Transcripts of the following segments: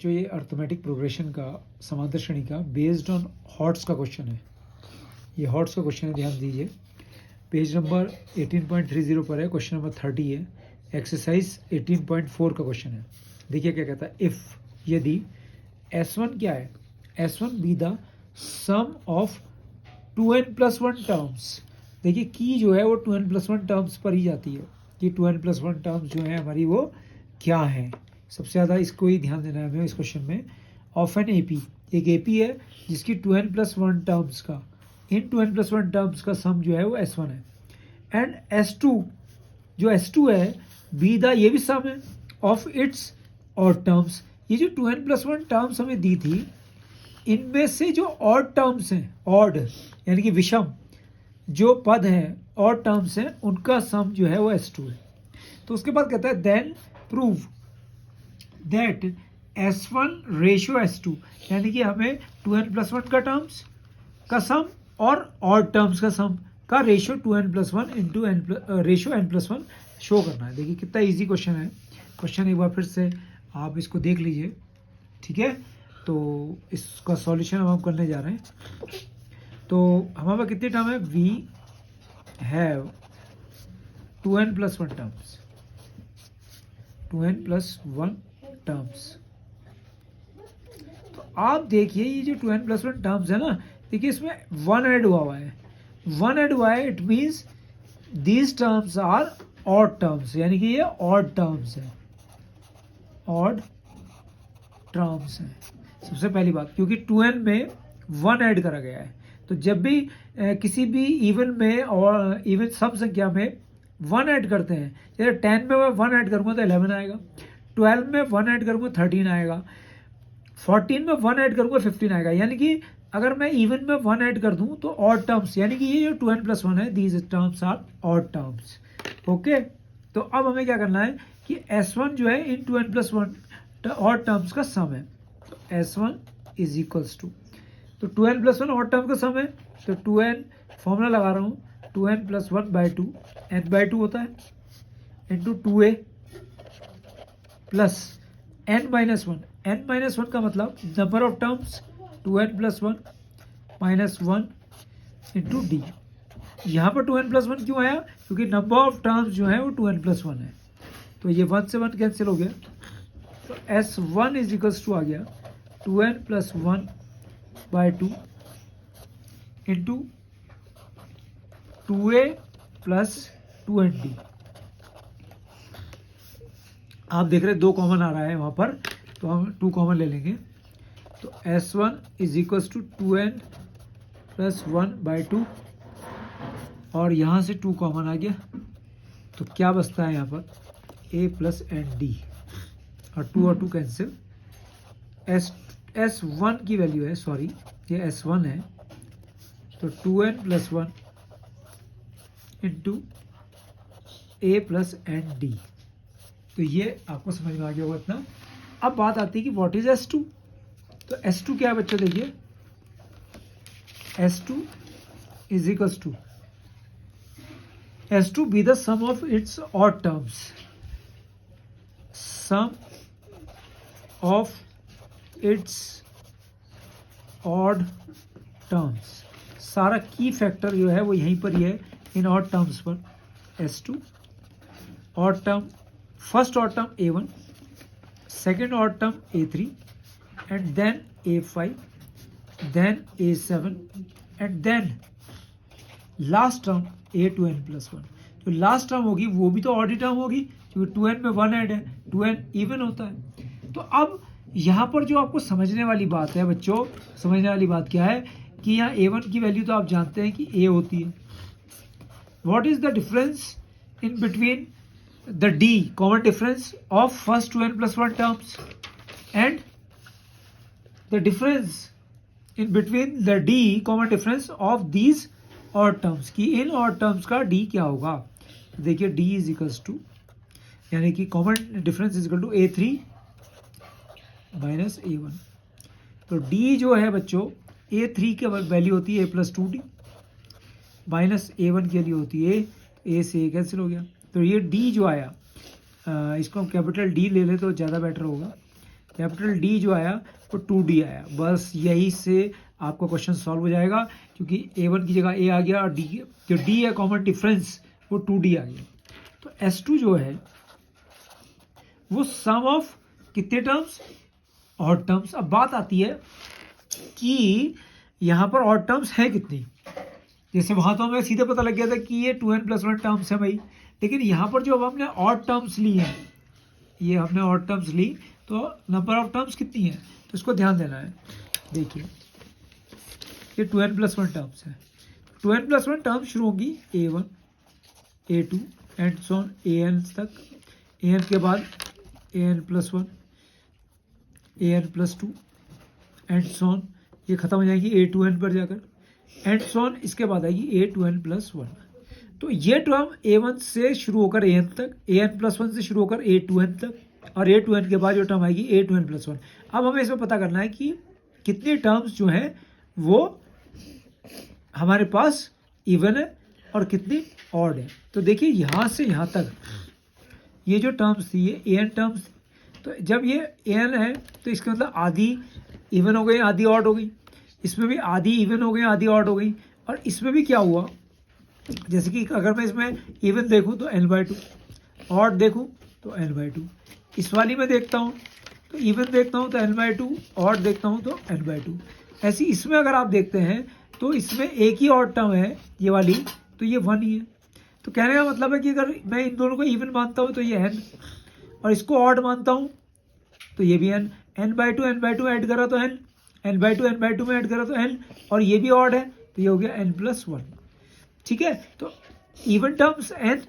जो ये arithmetic progression का समांतर श्रेणी का बेस्ड ऑन हॉट्स का क्वेश्चन है। ये हॉट्स का क्वेश्चन है, ध्यान दीजिए। पेज नंबर 18.30 पर है, क्वेश्चन नंबर 30 है। एक्सरसाइज 18.4 का क्वेश्चन है। देखिए क्या कहता है। इफ़ यदि S1 क्या है, S1 be the sum of 2n+1 terms. देखिए की जो है वो 2n+1 टर्म्स पर ही जाती है कि 2n+1 टर्म्स जो है हमारी वो क्या है। सबसे ज़्यादा इसको ही ध्यान देना है हमें इस क्वेश्चन में। ऑफ एन AP, एक AP है जिसकी 2n+1 टर्म्स का, इन 2n+1 टर्म्स का सम जो है वो S1 है। एंड S2, जो S2 है बी द, ये भी सम है ऑफ इट्स ऑड टर्म्स। ये जो 2n+1 टर्म्स हमें दी थी, इनमें से जो ऑड टर्म्स हैं, ऑड यानी कि विषम जो पद हैं, ऑड टर्म्स हैं, उनका सम जो है वो S2 है। तो उसके बाद कहता है then prove that S1 ratio S2, यानी कि हमें 2n+1 का टर्म्स का सम और ऑड टर्म्स का सम का ratio 2n+1 into ratio n+1 show करना है। देखिए कितना इजी क्वेश्चन है। क्वेश्चन एक बार फिर से आप इसको देख लीजिए, ठीक है। तो इसका सॉल्यूशन हम करने जा रहे हैं। तो हमारे पास कितने टर्म है, we have 2n+1 terms, 2n+1 terms. तो आप देखिए ये जो 2n+1 टर्म्स है ना, देखिए इसमें 1 ऐड हुआ है। 1 ऐड हुआ है, it means these terms are odd terms, यानी कि ये ऑड टर्म्स है, ऑड टर्म्स हैं। सबसे पहली बात, क्योंकि 2n में 1 ऐड करा गया है, तो जब भी किसी भी इवन में और इवन सम संख्या में 1 ऐड करते हैं, जैसे 10 में मैं 1 ऐड करूँगा तो 11 आएगा, 12 में 1 ऐड करूँगा 13 आएगा, 14 में 1 ऐड करूँगा 15 आएगा। यानी कि अगर मैं इवन में 1 ऐड कर दूँ तो ऑड टर्म्स, यानी कि ये जो 2n+1 है, these terms are odd terms. Okay, तो अब हमें क्या करना है कि S1 जो है इन 2n+1 ऑड टर्म्स का सम है। तो S1 इज इक्वल्स टू, तो 2n+1 ऑड टर्म का सम है, तो 2n फॉर्मूला लगा रहा हूँ, 2n+1/2, n/2 होता है, into 2a plus n-1। n-1 का मतलब number of terms 2n+1 -1 into d। यहाँ पर 2n+1 क्यों आया, क्योंकि नंबर ऑफ टर्म्स जो है वो 2n+1 है, तो ये 1 से 1 कैंसिल हो गया। तो S1 इज इक्वल्स टू आ गया 2n+1/2 into 2a plus 2n d। आप देख रहे हैं 2 कॉमन आ रहा है वहाँ पर, तो हम 2 कॉमन ले लेंगे। तो S1 is equals to 2n+1/2 और यहाँ से 2 कॉमन आ गया, तो क्या बचता है यहाँ पर, a प्लस n d, और 2 कैंसिल। S1 की वैल्यू है, सॉरी ये S1 है, तो 2n+1 into a plus n d। तो ये आपको समझ में आ गया होगा इतना। अब बात आती है कि व्हाट इज S2। तो S2 क्या है बच्चों, देखिए S2 is equals to, S2 be the sum of its odd terms, sum of its odd terms. सारा की फैक्टर जो है वो यहीं पर ही है, इन ऑड टर्म्स पर। S2 odd term, first odd term A1, second odd term A3, and then A5, then A7, and then last term A2n+1। जो लास्ट टर्म होगी वो भी तो ऑड ही टर्म होगी, क्योंकि 2n में 1 ऐड है, 2n इवन होता है। तो अब यहाँ पर जो आपको समझने वाली बात है बच्चों, समझने वाली बात क्या है कि यहाँ A1 की वैल्यू तो आप जानते हैं कि A होती है। What is the difference in between the d, common difference of first 2n+1 terms, and the difference in between the d, common difference of these odd terms, कि इन odd terms का d क्या होगा। देखिए d is equals to, यानी कि common difference is equal to A3 minus A1। तो d जो है बच्चों, A3 की वैल्यू होती है a+2d, माइनस A1 के लिए होती है a से a कैंसिल हो गया। तो ये d जो आया, इसको हम कैपिटल D ले लें तो ज़्यादा बेटर होगा। कैपिटल डी जो आया वो 2D आया। बस यही से आपका क्वेश्चन सॉल्व हो जाएगा, क्योंकि A1 की जगह A आ गया और D जो D है कॉमन डिफरेंस वो 2D आ गया। तो S2 जो है वो सम ऑफ कितने टर्म्स, ऑड टर्म्स। अब बात आती है कि यहाँ पर ऑड टर्म्स है कितनी। जैसे वहाँ तो हमें सीधे पता लग गया था कि ये 2n+1 टर्म्स है भाई, लेकिन यहाँ पर जो अब हमने ऑड टर्म्स ली है, ये हमने ऑड टर्म्स ली, तो नंबर ऑफ टर्म्स कितनी है, तो इसको ध्यान देना है। देखिए ये 2n+1 टर्म्स है। 2n+1 टर्म्स शुरू होंगी A1 A2 and so on AN तक। AN के बाद AN+1 AN+2 and so on, ये खत्म हो जाएगी A2n पर जाकर एंड सो ऑन। इसके बाद आएगी A2n+1। तो ये टर्म A1 से शुरू होकर AN तक, AN+1 से शुरू होकर A2n तक, और A2n के बाद जो टर्म आएगी A2n+1। अब हमें इसमें पता करना है कि कितने टर्म्स जो हैं वो हमारे पास इवन है और कितनी ऑड है। तो देखिए यहाँ से यहाँ तक ये जो टर्म्स थी ये AN टर्म्स थी, तो जब ये AN है तो इसका मतलब आधी इवन हो गई आधी ऑड हो गई, इसमें भी आधी इवन हो गई आधी ऑड हो गई, और इसमें भी क्या हुआ, जैसे कि अगर मैं इसमें इवन देखूं तो n/2, ऑड देखूं तो n/2, इस वाली में देखता हूं तो इवन देखता हूं तो n/2, ऑड देखता हूं तो n/2। ऐसी इसमें अगर आप देखते हैं तो इसमें एक ही ऑड टर्म है ये वाली, तो ये 1 ही है। तो कहने का मतलब है कि अगर मैं इन दोनों को इवन मानता हूँ तो ये n, और इसको ऑड मानता हूँ तो ये भी n/2 ऐड करा तो n, n/2 में ऐड करा तो n, और ये भी ऑड है तो ये हो गया n+1। ठीक है, तो even terms n,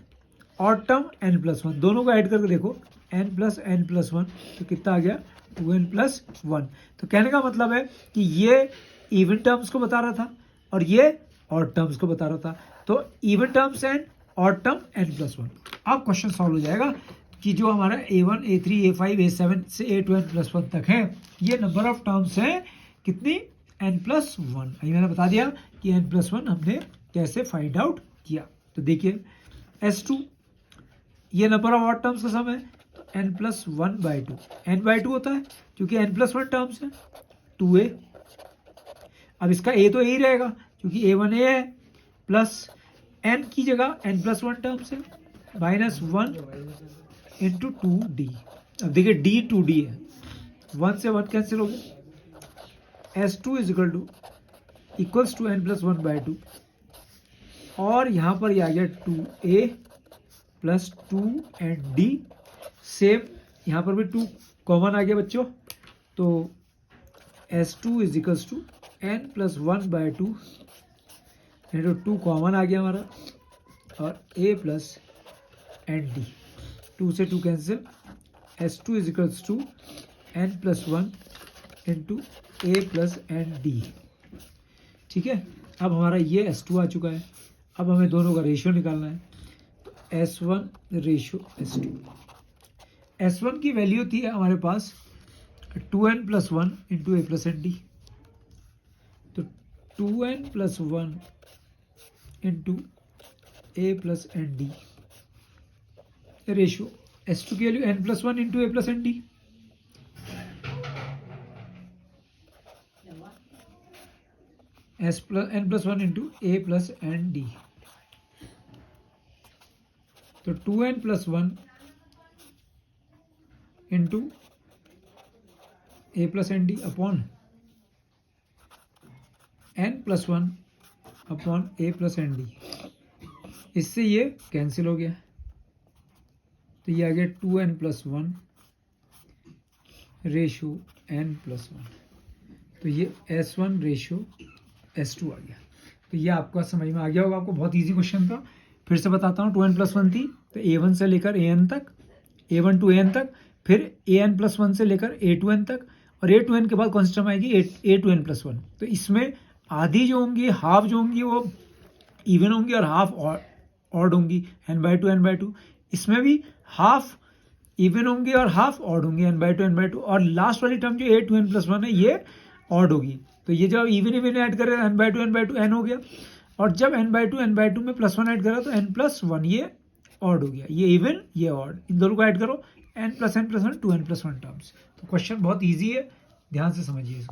odd term n+1, दोनों को ऐड करके देखो n+n+1 तो कितना आ गया 2n+1। तो कहने का मतलब है कि ये इवन टर्म्स को बता रहा था और ये ऑड टर्म्स को बता रहा था। तो even terms n, odd term n+1। अब क्वेश्चन सॉल्व हो जाएगा कि जो हमारा A1 A3 A5 A7 से A2n+1 तक है, ये नंबर ऑफ टर्म्स हैं कितनी, n+1। अभी मैंने बता दिया कि n+1 हमने कैसे फाइंड आउट किया। तो देखिए S2 ये नंबर ऑफ ऑड टर्म्स का सम है, तो n+1/2, n/2 होता है क्योंकि n+1 टर्म्स है 2a। अब इसका a तो यही रहेगा क्योंकि A1 a है, प्लस n की जगह n+1 टर्म्स है -1 इंटू 2d। अब देखिए d 2d है, 1 से 1 कैंसिल हो गया। S2 इक्वल्स टू n+1/2, और यहाँ पर ये आ गया 2a plus 2 and d। Same यहाँ पर भी 2 कॉमन आ गया बच्चों, तो S2 equals to n+1/2 into 2 common आ गया हमारा, और a प्लस एंड d, 2 से 2 cancel. S2 equals to n+1 into a plus and d। ठीक है, अब हमारा ये S2 आ चुका है। अब हमें दोनों का रेशियो निकालना है, तो S1 रेशियो S2। S1 की वैल्यू थी हमारे पास 2n+1 into a plus and d, तो 2n+1 into a plus and d ratio. S2 की value n+1 into a plus and d, n+1 into a plus and d, तो 2n+1 into a plus and d upon n+1 upon a plus and d। इससे ये cancel हो गया, तो ये आ गया 2n+1 ratio n+1, तो ये S1 रेशो S2 आ गया। तो ये आपका समझ में आ गया होगा, आपको बहुत इजी क्वेश्चन था। फिर से बताता हूँ, 2n+1 थी तो A1 से लेकर AN तक, A1 टू AN तक, फिर AN+1 से लेकर A2n तक, और A2n के बाद कौन सी टर्म आएगी A2n+1। तो इसमें आधी जो होंगी, हाफ जो होंगी वो इवन होंगी और हाफ ऑड होंगी n/2। इसमें भी हाफ इवन होंगी और हाफ ऑड होंगी n/2, और लास्ट वाली टर्म जो A2n+1 है ये ऑड होगी। तो ये जब इवन ऐड कर रहे हैं n/2 n हो गया, और जब n/2 में +1 ऐड करा तो n+1 ये ऑड हो गया, ये इवन ये ऑड, इन दोनों को ऐड करो n+n+1 2n+1 टर्म्स। तो क्वेश्चन बहुत इजी है, ध्यान से समझिए इसको।